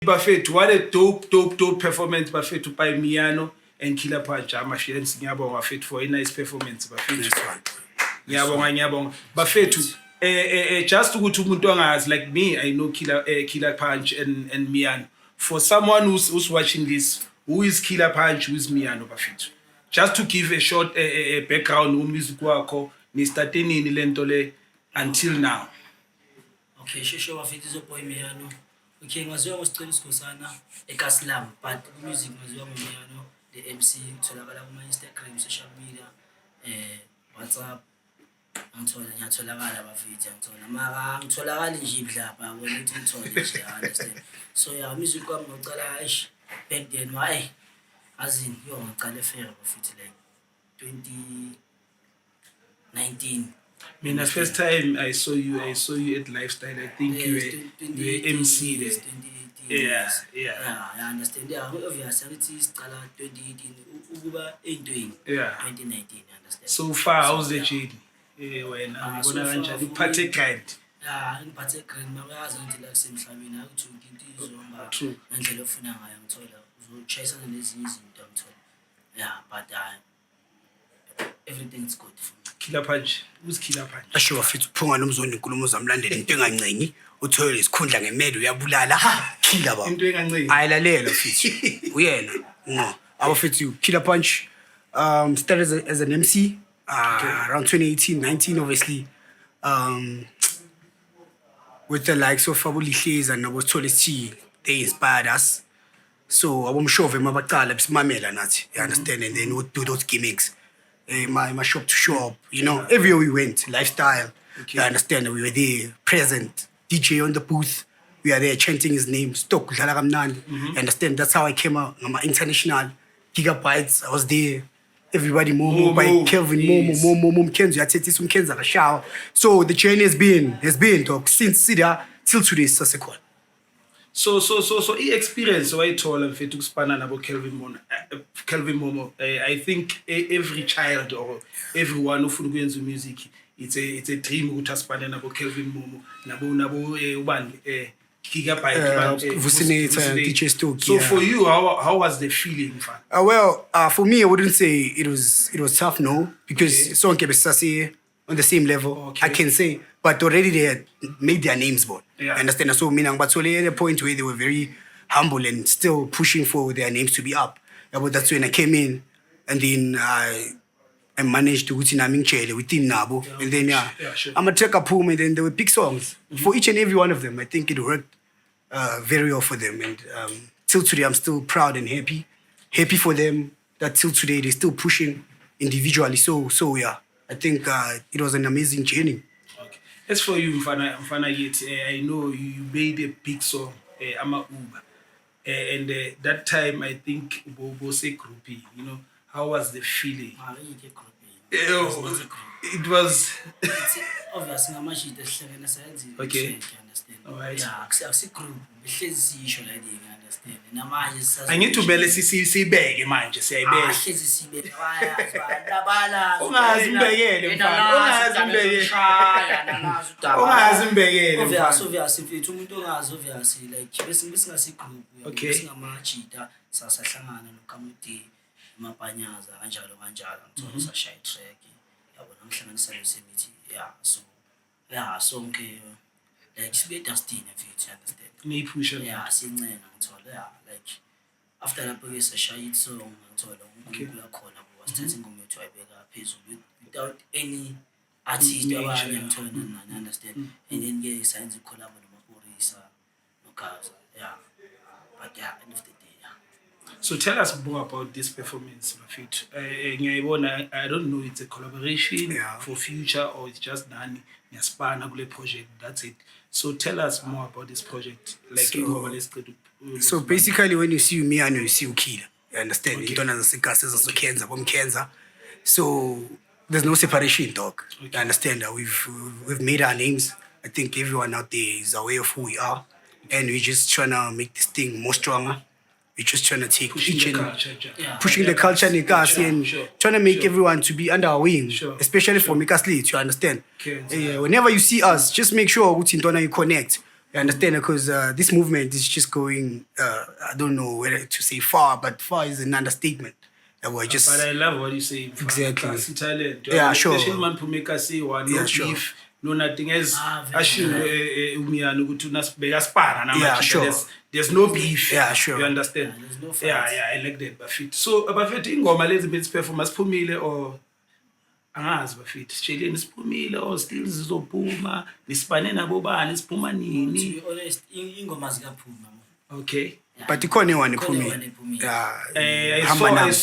Buffett, what a dope performance Buffett by Miano and Killer Punch. I'm ashamed ngiyabonga Buffett for a nice performance Buffett. Ngiyabonga. Buffett just ukuthi umuntu ongazi like me, I know Killer Punch and Miano. For someone who's watching this, who is Killer Punch, who is Miano Buffett? Just to give a short background music wakho ni start nini lento le until now. Okay, sheshe Buffett izoboy Miano. Okay, ngaziwa ngosicela isigosana eKaslam, but music ngaziwa ngoMiano, the MC utholakala kuma Instagram, social media, WhatsApp, ngiyatholakala Buffett ngithola. Mara ngitholakala nje ibhlapha wena uthi ngithole nje, understand. So yeah, music kwami ngicala back then why azini yo ngicala fair Buffett like 2019. The first time I saw you at Lifestyle. I think you were MC there. 2018. Yeah, I understand. Yeah, obviously it's 2018. Ukuba entweni. Yeah. 2019, I understand. So far, how's the journey? When I'm gonna actually party kind. Yeah, in party kind. Mabayazi ngithi la kusemhlabeni akuthi into izomba. True. Ngendlela ofuna ngayo ngithola. Uzochayisana nezinye izinto ngithola. Yeah, but everything's good for me. Killer Punch. Who's Killer Punch? Asho Buffett uphunga nomzondo inkulumo zamlandela into engancengi uthola isikhundla ngemeli uyabulala Killer baba Into engancengi. ayilalela futhi uyena no Buffett Killer Punch started as an MC around 2018-19 obviously with the likes of Abulihleza and Abosithole T, they inspired us. So abomshove mabaqala bisimamela nathi you understand, and then would do those gimmicks. My shop to shop, you know, everywhere we went, Lifestyle. Okay. You understand, we were there, present, DJ on the booth. We are there chanting his name, Stock, Dlala Kamnandi. Understand, that's how I came out. I'm international, Gigabytes, I was there. Everybody, Momo, by Kelvin, yes. Momo, Mkenzo, Yatetis, Mkenza, Rashao. So the journey has been, talk, since Sida till today, Sasekwan. So experience why told and fit to span about Kelvin Momo. I think every child or everyone who goes to music, it's a dream to span about Kelvin Momo. Nabo one Gigabyte DJ Stoke. So for you, how was the feeling? For me, I wouldn't say it was tough, no, because Son Kebesasi on the same level, I can say, but already they had made their names, but understand. So meaning, but so at a point where they were very humble and still pushing for their names to be up. But that's when I came in, and then I managed to within Nabo, and then sure. I'm a check up home, and then there were big songs for each and every one of them. I think it worked very well for them, and till today I'm still proud and happy for them that till today they're still pushing individually. So yeah, I think it was an amazing journey. Okay. As for you, Mfana Yet, I know you made a big song, Ama Uba, and that time I think Bobo say groupie. You know, how was the feeling? It was. Obviously, I'm actually the seven sides. Okay. You understand? Alright. Yeah, I see group. Because you understand. And I'm just. I need to balance see bag, man. Just say bag. Obviously, if you don't obviously, like, obviously, group. Okay. Machita, Sasahlangana, Kamuti, Mapanyaza, Anjalo, so shy track. Yeah, so okay, like it's better still if you understand. Me push it. Yeah, singing and so yeah, like after that progress a shy song and so Okay. we are calling was testing on to a bigger piece without any artist Major, or yeah. and understand. And then get signs of collab with Maporisa, Lucas, yeah. But yeah, end of the day, yeah. So tell us more about this performance, Buffett. I don't know, it's a collaboration for future or it's just done in a span project. That's it. So tell us more about this project. Like So basically, when you see me and you see Killer, you understand? You don't understand. So there's no separation, dog. Okay. You understand that we've made our names. I think everyone out there is aware of who we are, and we're just trying to make this thing more stronger. We're just trying to take pushing each the and culture, pushing the culture in Mikasi and trying to make everyone to be under our wing, especially for Mikasi, you understand? Okay. Whenever you see us, just make sure you connect You understand? Because this movement is just going, I don't know whether to say far, but far is an understatement. We're just, But I love what you say. Exactly. Classy talent. Yeah, sure. Especially man who make us say one, no Yeah, sure. beef, no nothing else. Very Ashu umiyano ukuthi unasibeka spana na Yeah, machita. sure. There's no beef. Yeah, sure. You understand? Yeah, there's no fight. Yeah, I like that Bafit. So Bafit ingoma lezi bits performance phumile or angazi Bafit. Sitsheleni siphumile or still zizophuma. Nisibane nabo bani siphuma To nini? be honest, ingoma zikaphuma. Okay. but ikhona one Khona iphumile. one ephumile. Yeah, I Hamba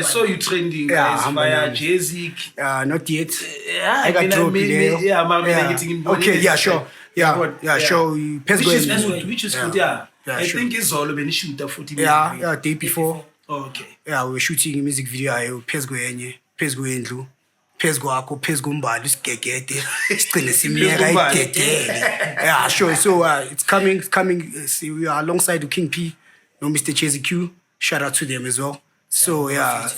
saw you trending Yeah, guys Hamba via Nami. Jay-Z. not yet. Yeah, I got dropped there. Yeah, man, Yeah. getting in Okay, yeah, sure. Yeah, sure. Which is good. Which is good. Yeah, Yeah, I sure. think it's all been shoot footy. Yeah, day before. Okay. Yeah, we were shooting a music video ayo phezu kwenye, phezu kwendlu, phezu kwakho, phezu kombali isigegede, sigcine simiyeka igedele. Yeah, sure. So it's coming. See, we are alongside the King P, no Mr. Chazzy Q. Shout out to them as well. So yeah,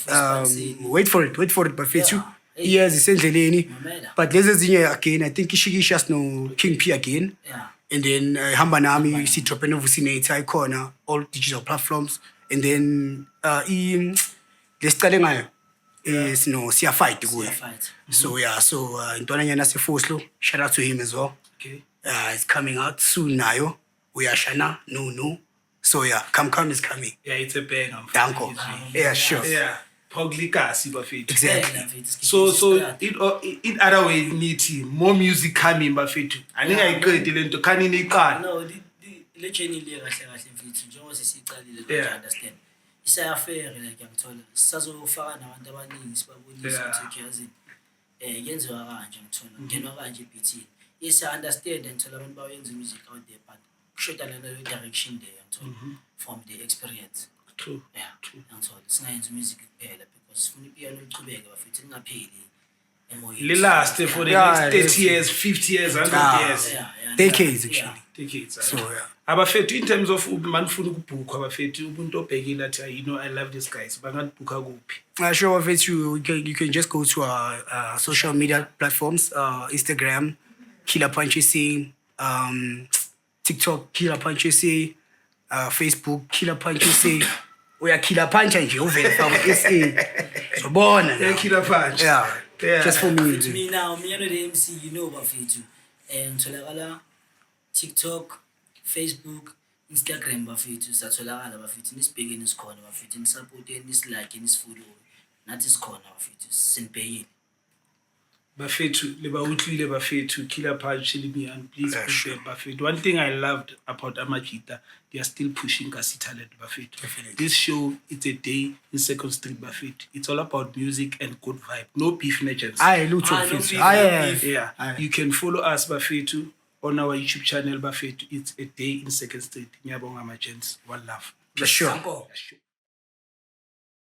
wait for it, Bafethu. Yes, isendleleni. But lezi ezinye again, I think ishikisha no King P again. Yeah. And then Hamba Nami, you see dropping over Sinate, Icona, all digital platforms. And then lesicale ngayo is no siya fight kuye. Fight. So yeah, so Ntwana Nyana Sefoslo, shout out to him as well. Okay. It's coming out soon nayo. Uyashana, no. So yeah, come is coming. Yeah, it's a banger. Danko. Yeah, sure. Yeah. Poglikasi Bafethu. Exactly. So in other way need more music coming Bafethu. I think I get it into kanini iqala. No, the legend ile kahle kahle mfethu njengoba sisicalile Yeah. to understand. Isayafere like ngiyakuthola. Sisazofaka nabantu abaningi sibabonise Yeah. ukuthi yazi yenziwa kanje ngithola. Ngenwa kanje beat. Yes, I understand and tell abantu bayenza music out there but kushoda lana le direction there ngithola from the experience. True. Yeah, ngithola singayenza music kuphela because sifuna ipiano lichubeke bafethu lingapheli emoyeni. Li last for the Yeah, next 30 years, 50 years, 100 years. Decades Yeah. actually. Decades. So yeah. Abafethu in terms of man ufuna ukubhukwa abafethu umuntu obhekile athi I love this guys bangabhukha kuphi. Sure, if you can just go to our social media platforms, Instagram, Killer Punch SA, TikTok, Killer Punch SA, Facebook, Killer Punch SA. We are Killer Punch nje uvela from SA. So bona. Yeah, Killer Punch. Yeah. Just for me. To me now, me and the MC, you know bafethu. Tholakala TikTok, Facebook, Instagram bafethu. Satholakala bafethu. Nisibheke nisikhona bafethu. Nisupporte, nisilike, nisifollow. Nathi sikhona bafethu. Sinibhekile. Bafethu leba utlile bafethu Killer Punch Limian please push Sure. them bafethu. One thing I loved about Amajita, they are still pushing Kasi talent bafethu. Definitely. This show it's a day in Second Street bafethu. It's all about music and good vibe. No beef legends. Aye, Lucho. Ah, no Fitz. beef, Aye. Yeah, Aye. you can follow us bafethu on our YouTube channel bafethu. It's a day in Second Street. Ngiyabonga my gents. One love. Sure. Danko. Sure.